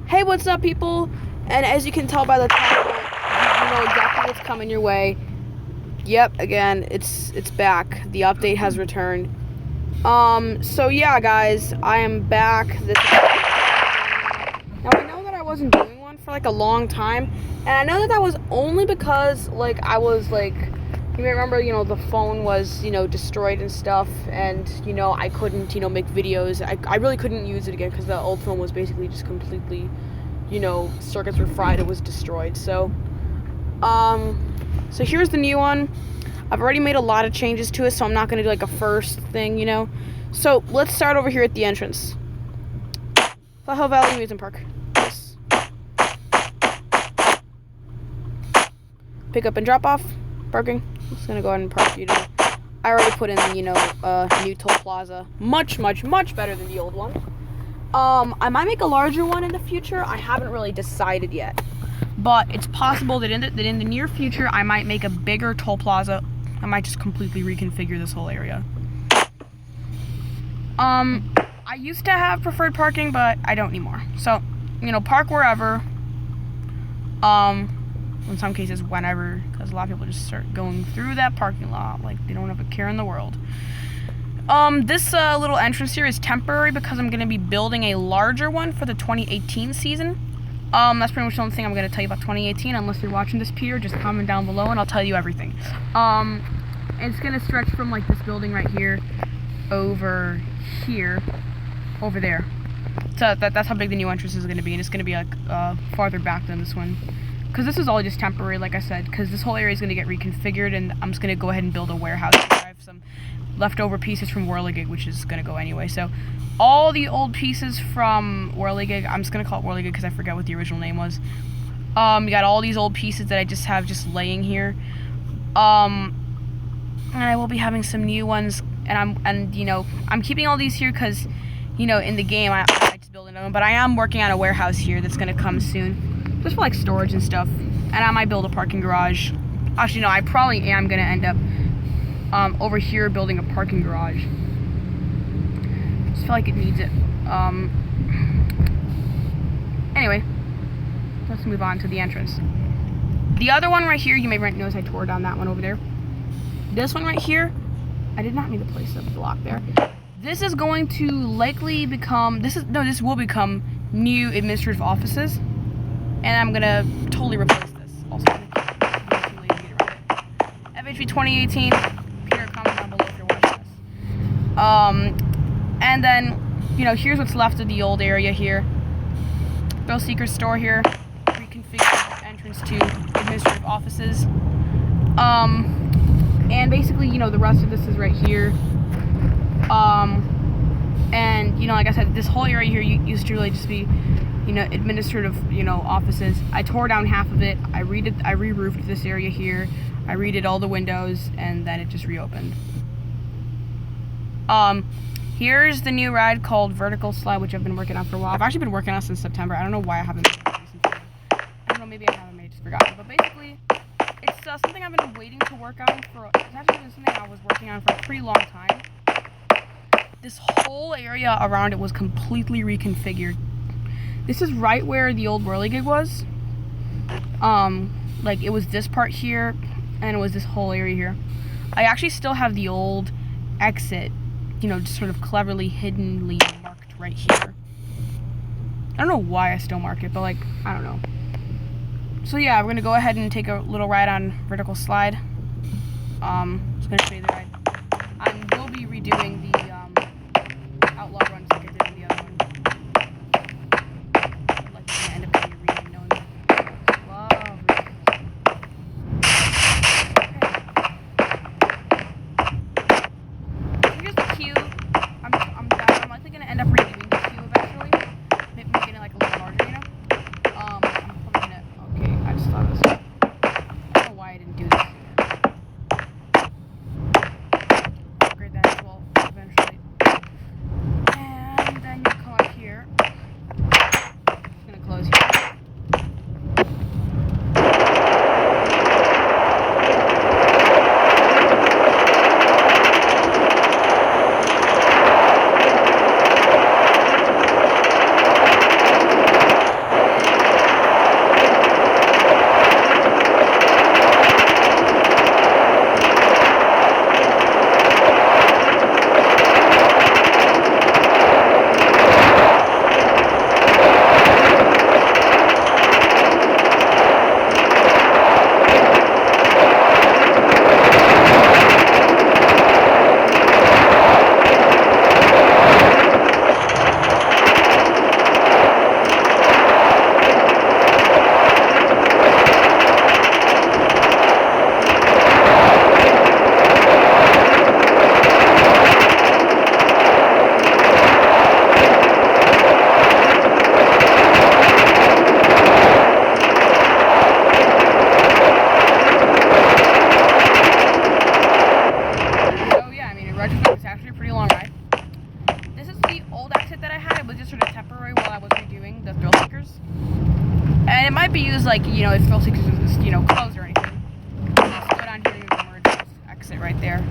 Hey, what's up, people? And as you can tell by the title, you know exactly what's coming your way. Yep, again, it's back. The update has returned. So yeah, guys, I am back. Now I know that I wasn't doing one for like a long time, and I know that was only because like I was like, you may remember, the phone was, destroyed and stuff, and, I couldn't, make videos. I really couldn't use it again because the old phone was basically just completely, circuits were fried. It was destroyed. So here's the new one. I've already made a lot of changes to it, so I'm not going to do like a first thing, So let's start over here at the entrance. Flat Valley Amusement Park. Yes. Pick up and drop off. Parking. I'm just going to go ahead and park you today. I already put in the, new toll plaza. Much, much, much better than the old one. I might make a larger one in the future. I haven't really decided yet. But it's possible that in the near future, I might make a bigger toll plaza. I might just completely reconfigure this whole area. I used to have preferred parking, but I don't anymore. So, park wherever. In some cases, whenever, because a lot of people just start going through that parking lot like they don't have a care in the world. This little entrance here is temporary because I'm going to be building a larger one for the 2018 season. That's pretty much the only thing I'm going to tell you about 2018, unless you're watching this, Peter. Just comment down below and I'll tell you everything. It's going to stretch from like this building right here over here, over there. So that's how big the new entrance is going to be, and it's going to be like farther back than this one. Because this is all just temporary, like I said, because this whole area is going to get reconfigured, and I'm just going to go ahead and build a warehouse. I have some leftover pieces from Whirligig, which is going to go anyway. So all the old pieces from Whirligig, I'm just going to call it Whirligig because I forget what the original name was. You got all these old pieces that I just have just laying here. And I will be having some new ones, and I'm keeping all these here because, in the game I like to build another one, but I am working on a warehouse here that's going to come soon. Just for like storage and stuff, and I might build a parking garage. Actually, no, I probably am gonna end up over here building a parking garage. Just feel like it needs it. Anyway, let's move on to the entrance. The other one right here, you may notice I tore down that one over there. This one right here, I did not mean to place a block there. This is going to likely become this will become new administrative offices. And I'm gonna totally replace this. Also, FHB 2018. Peter, comment down below if you're watching this. And then, here's what's left of the old area here. Thrill Seeker store here. Reconfigured entrance to administrative offices. And basically, the rest of this is right here. And like I said, this whole area here used to really just be, administrative, offices. I tore down half of it. I re-roofed this area here. I redid all the windows, and then it just reopened. Here's the new ride called Vertical Slide, which I've been working on for a while. I've actually been working on it since September. I don't know why I haven't made it recently. I don't know, maybe I haven't made it, just forgotten. But basically, it's something I've been waiting to work on for, it's actually been something I was working on for a pretty long time. This whole area around it was completely reconfigured. This is right where the old Whirligig was. Like it was this part here, and it was this whole area here. I actually still have the old exit, just sort of cleverly hiddenly marked right here. I don't know why I still mark it, but like, I don't know. So yeah, we're gonna go ahead and take a little ride on Vertical Slide. Just gonna show you the ride. I will be redoing the outlaw runs like I did in the other one. Like it's gonna end up being a reading, knowing that. Love reading. Okay. Here's the queue. I'm likely gonna end up redoing the queue eventually. Maybe making it like a little larger, I'm probably gonna. Okay, I just thought of this. I don't know why I didn't do this sooner. Upgrade that as well. And it might be used like, you know, if Phil Six is, you know, closed or anything. Let's go down here and merge this exit right there.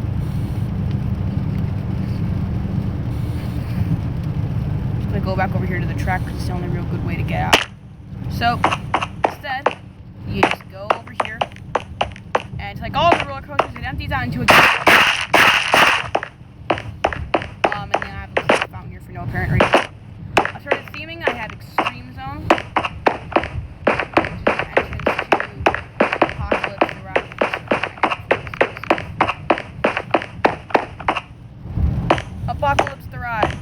I'm gonna go back over here to the track because it's the only real good way to get out. So instead, you just go over here, and it's like all the roller coasters, it empties out into a gate. And then I have a little fountain here for no apparent reason. I started theming. I have Extreme Zone, which is the entrance to Apocalypse the Ride. Apocalypse the Ride.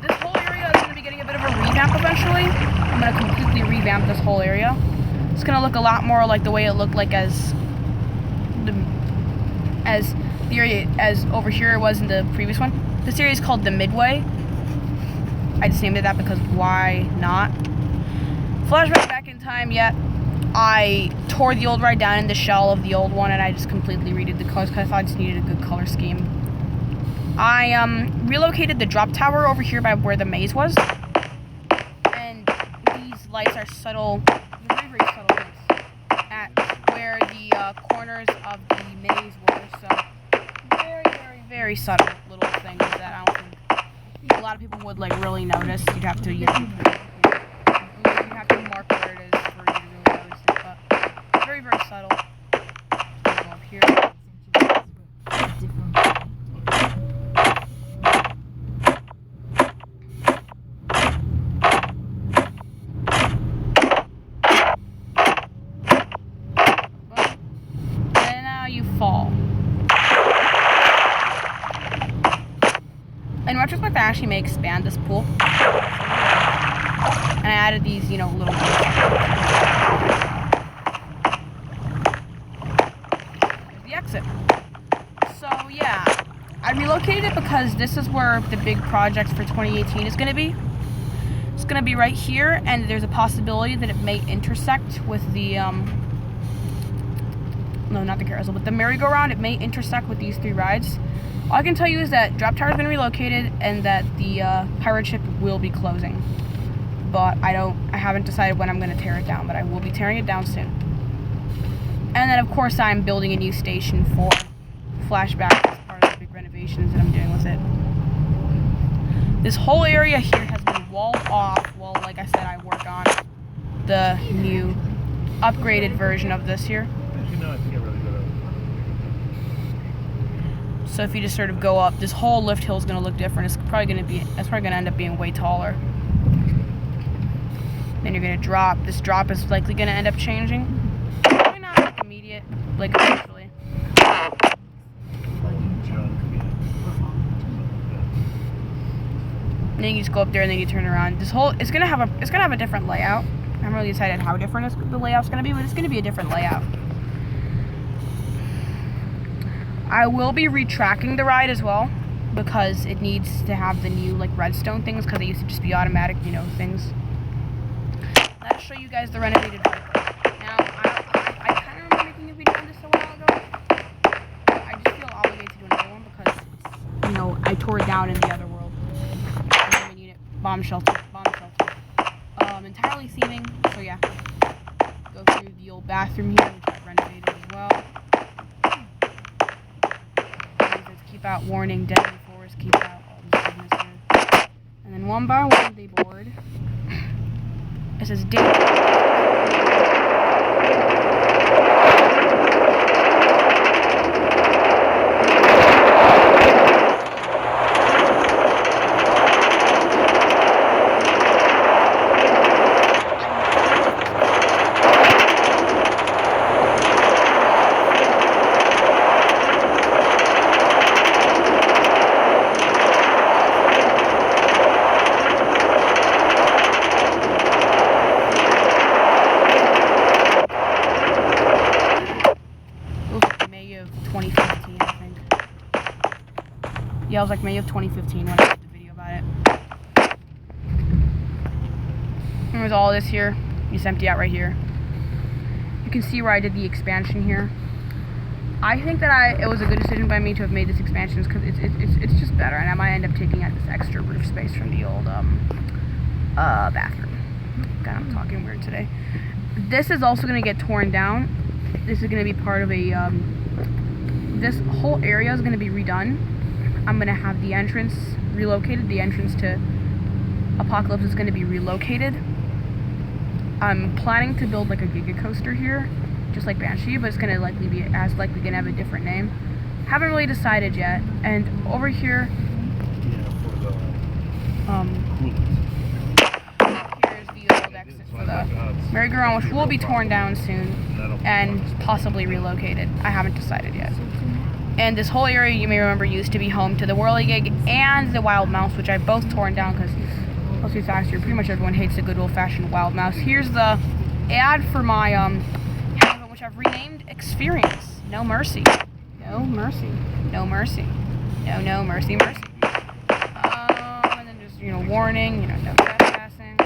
This whole area is going to be getting a bit of a revamp eventually. I'm going to completely revamp this whole area. It's going to look a lot more like the way it looked like as the area as over here it was in the previous one. This area is called the Midway. I just named it that because why not? Flashback back in time, yet I tore the old ride down in the shell of the old one, and I just completely redid the colors because I thought I just needed a good color scheme. I relocated the drop tower over here by where the maze was, and these lights are subtle, very, very subtle lights at where the corners of the maze were. So very, very, very subtle little things that I don't think a lot of people would like really notice. You'd have to you'd have to mark where it is for you to really notice it, but very, very subtle. Go up here. Fall. In retrospect, I actually may expand this pool. And I added these, you know, little There's the exit. So, yeah. I relocated it because this is where the big project for 2018 is going to be. It's going to be right here, and there's a possibility that it may intersect with the, no, not the carousel, but the merry-go-round. It may intersect with these three rides. All I can tell you is that Drop Tower has been relocated and that the pirate ship will be closing. But I haven't decided when I'm going to tear it down, but I will be tearing it down soon. And then, of course, I'm building a new station for Flashback as part of the big renovations that I'm doing with it. This whole area here has been walled off while, like I said, I work on the new upgraded version of this here. So if you just sort of go up, this whole lift hill is going to look different. It's probably going to end up being way taller. Then you're going to drop. This drop is likely going to end up changing. Probably not like immediate, like eventually. And then you just go up there and then you turn around. This whole it's gonna have a different layout. I haven't really decided how different the layout's gonna be, but it's gonna be a different layout. I will be retracking the ride as well because it needs to have the new like redstone things because they used to just be automatic, you know, things. Let's show you guys the renovated ride. Now, I kind of remember making a video on this a while ago. I just feel obligated to do another one because, you know, I tore it down in the other world. Bombshell. Entirely theming, so yeah. Go through the old bathroom here, which I've renovated as well. It says keep out warning, deadly forest, keep out all this business here. And then one by one they board. It says yeah, it was like May of 2015 when I did the video about it. And there's all this here. You just empty out right here. You can see where I did the expansion here. I think that it was a good decision by me to have made this expansion because it's just better, and I might end up taking out this extra roof space from the old bathroom. God, I'm talking weird today. This is also going to get torn down. This is going to be part of a, this whole area is going to be redone. I'm going to have the entrance relocated. The entrance to Apocalypse is going to be relocated. I'm planning to build like a Giga Coaster here, just like Banshee, but it's going to likely be, as likely going to have a different name. Haven't really decided yet. And over here, here's the old exit for the merry-go-round, which will be torn down soon and possibly relocated. I haven't decided yet. And this whole area, you may remember, used to be home to the Whirligig and the Wild Mouse, which I've both torn down because, let's be honest here, pretty much everyone hates the good old-fashioned Wild Mouse. Here's the ad for my haven, which I've renamed Experience. No mercy. No mercy. No mercy. No, no mercy, mercy. And then just, warning, no trespassing.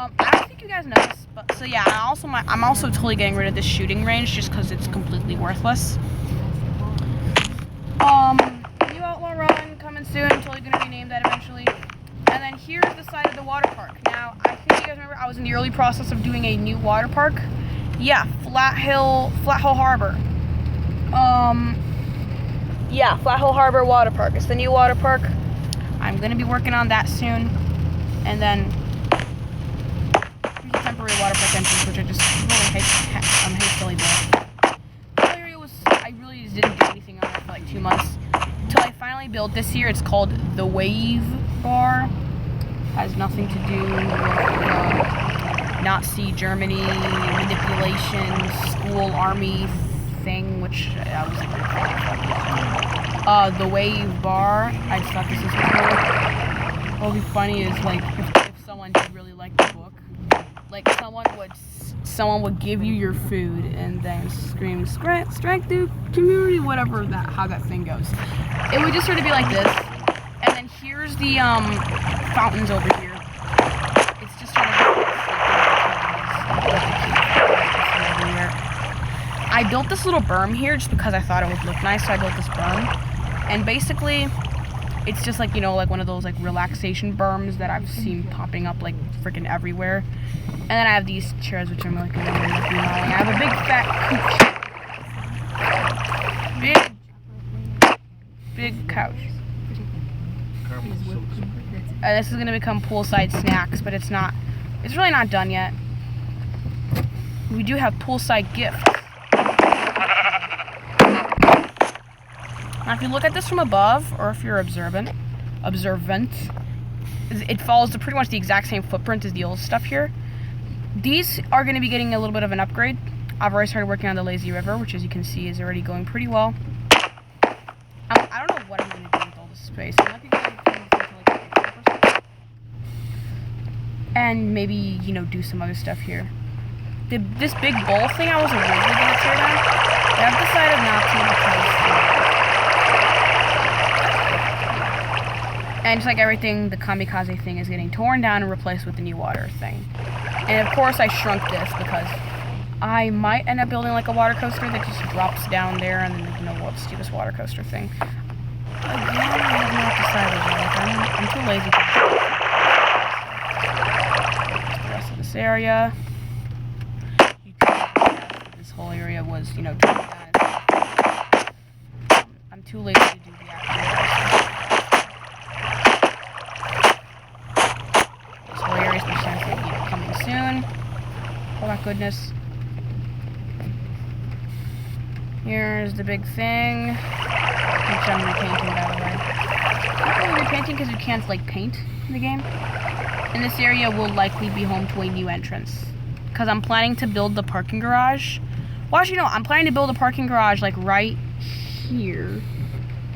I don't think you guys know this, but so yeah, I'm also totally getting rid of this shooting range just because it's completely worthless. New Outlaw Run coming soon. I'm totally gonna rename that eventually. And then here's the side of the water park. Now, I think you guys remember I was in the early process of doing a new water park. Yeah, Flat Hill Harbor. Yeah, Flat Hill Harbor Water Park. It's the new water park. I'm gonna be working on that soon. And then here's the temporary water park entrance, which I just really hastily built. The area was, I really just didn't do anything on it for like 2 months until I finally built this year. It's called the Wave Bar. Has nothing to do with Nazi Germany manipulation school army thing, which I was the Wave Bar. I just thought this was cool. What would be funny is like if someone did really like the book, like someone would give you your food and then scream strike the community, whatever how that thing goes. It would just sort of be like this, and then here's the fountains over here. It's just sort of I built this little berm here just because I thought it would look nice, so I built this berm. And basically, it's just like, like one of those like relaxation berms that I've seen popping up like freaking everywhere. And then I have these chairs, which I'm like remodeling. I have a big fat big couch. This is gonna become poolside snacks, but it's really not done yet. We do have poolside gifts. Now, if you look at this from above, or if you're observant, it follows pretty much the exact same footprint as the old stuff here. These are going to be getting a little bit of an upgrade. I've already started working on the lazy river, which, as you can see, is already going pretty well. I don't know what I'm going to do with all this space. I might be going to like and maybe, do some other stuff here. This big bowl thing I was originally going to tear down, but I've decided not to because... And just like everything, the kamikaze thing is getting torn down and replaced with the new water thing. And of course I shrunk this because I might end up building like a water coaster that just drops down there and then, let's do this water coaster thing. Again, I have not decided yet. I'm too lazy to do the rest of this area. You can see this whole area was, torn down. I'm too lazy to do the actual coming soon. Oh my goodness. Here's the big thing, which I'm repainting, by the way. I'm not really repainting because you can't like paint in the game. And this area will likely be home to a new entrance because I'm planning to build the parking garage. Well, actually, no, I'm planning to build a parking garage like right here.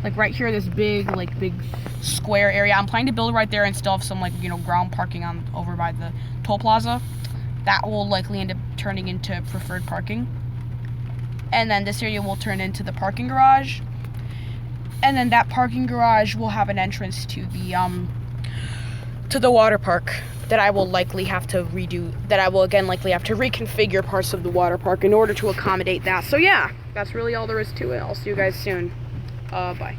Like right here, this big square area. I'm planning to build it right there and still have some ground parking on over by the toll plaza. That will likely end up turning into preferred parking. And then this area will turn into the parking garage. And then that parking garage will have an entrance to the water park that I will likely have to redo. That I will again likely have to reconfigure parts of the water park in order to accommodate that. So yeah, that's really all there is to it. I'll see you guys soon. Bye.